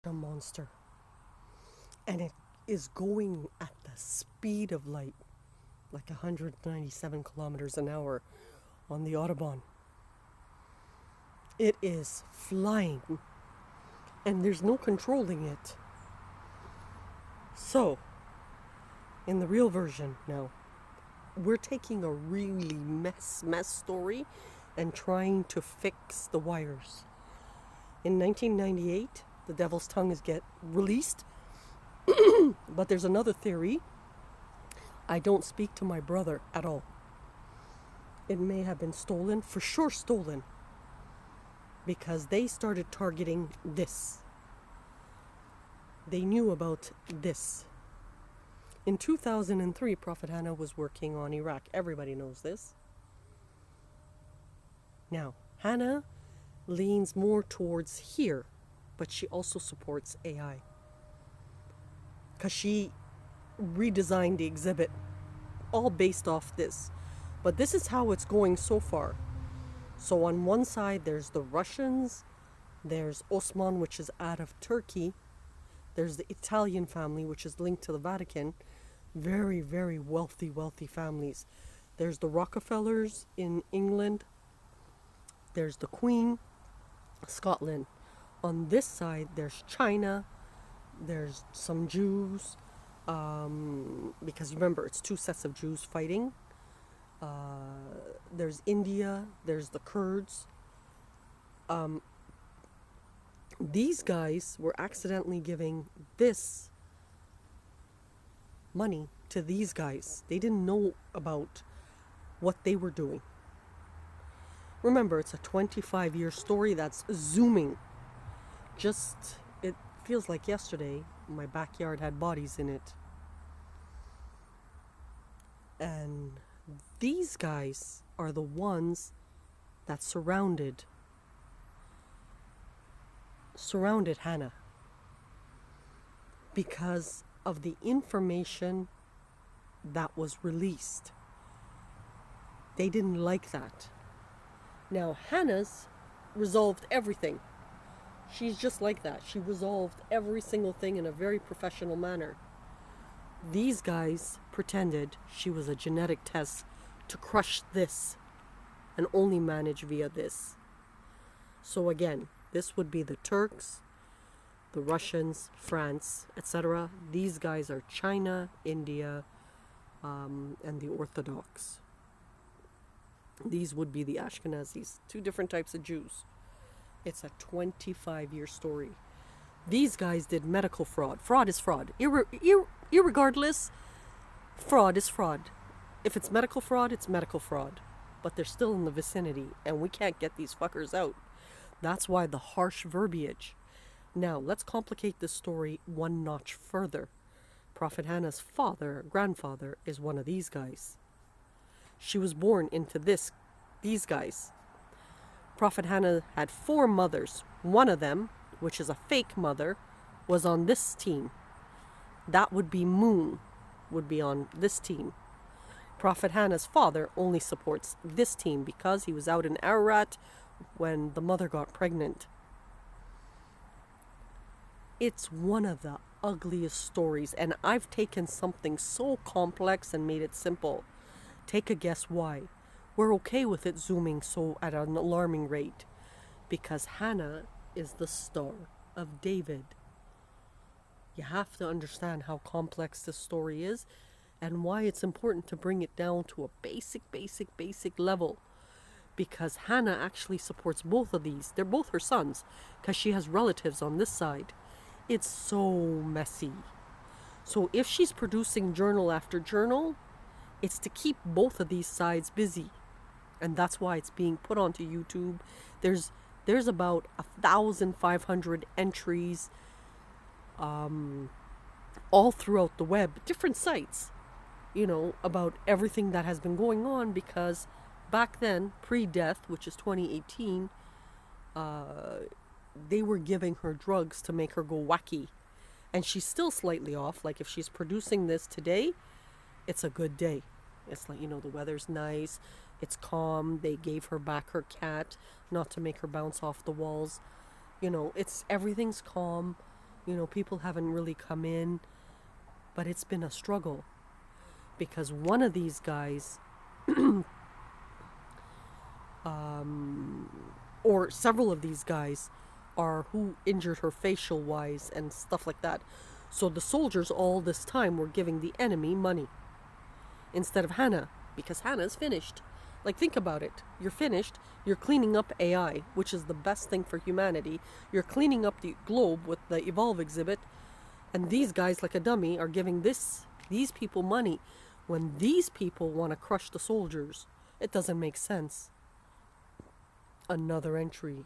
a monster. And it is going at the speed of light, like 197 kilometers an hour on the Autobahn. It is flying, and there's no controlling it. So, in the real version now, we're taking a really mess story and trying to fix the wires. In 1998, the devil's tongue is get released, but there's another theory. I don't speak to my brother at all. It may have been stolen, for sure stolen, because they started targeting this. They knew about this. In 2003, Prophet Hanna was working on Iraq. Everybody knows this. Now, Hanna leans more towards here, but she also supports AI. Because she redesigned the exhibit, all based off this. But this is how it's going so far. So on one side, there's the Russians. There's Osman, which is out of Turkey. There's the Italian family, which is linked to the Vatican. Very, very wealthy families. There's the Rockefellers in England. There's the Queen, Scotland. On this side, there's China. There's some Jews. Because remember, it's two sets of Jews fighting. There's India. There's the Kurds. These guys were accidentally giving this money to these guys. They didn't know about what they were doing. Remember, it's a 25-year story that's zooming. It feels like yesterday, my backyard had bodies in it. And these guys are the ones that surrounded Hanna because of the information that was released. They didn't like that. Now, Hanna's resolved everything. She's just like that. She resolved every single thing in a very professional manner. These guys pretended she was a genetic test to crush this and only manage via this. So again, this would be the Turks, the Russians, France, etc. These guys are China, India, and the Orthodox. These would be the Ashkenazis, two different types of Jews. It's a 25-year story. These guys did medical fraud. Fraud is fraud. Irregardless, fraud is fraud. If it's medical fraud, it's medical fraud. But they're still in the vicinity, and we can't get these fuckers out. That's why the harsh verbiage. Now, let's complicate this story one notch further. Prophet Hanna's grandfather, is one of these guys. She was born into these guys. Prophet Hanna had 4 mothers. One of them, which is a fake mother, was on this team. That would be Moon, would be on this team. Prophet Hanna's father only supports this team because he was out in Ararat when the mother got pregnant. It's one of the ugliest stories, and I've taken something so complex and made it simple. Take a guess why. We're okay with it zooming so at an alarming rate. Because Hanna is the star of David. You have to understand how complex this story is and why it's important to bring it down to a basic level. Because Hanna actually supports both of these. They're both her sons because she has relatives on this side. It's so messy. So if she's producing journal after journal, it's to keep both of these sides busy. And that's why it's being put onto YouTube. There's about 1,500 entries all throughout the web, different sites, about everything that has been going on, because back then, pre-death, which is 2018, they were giving her drugs to make her go wacky. And she's still slightly off. Like if she's producing this today, it's a good day. It's like, the weather's nice. It's calm. They gave her back her cat, not to make her bounce off the walls. Everything's calm. You know, people haven't really come in, but it's been a struggle because one of these guys, or several of these guys, are who injured her facial wise and stuff like that. So the soldiers all this time were giving the enemy money instead of Hanna, because Hanna's finished. Like, think about it. You're finished. You're cleaning up AI, which is the best thing for humanity. You're cleaning up the globe with the Evolve exhibit. And these guys, like a dummy, are giving these people money when these people want to crush the soldiers. It doesn't make sense. Another entry.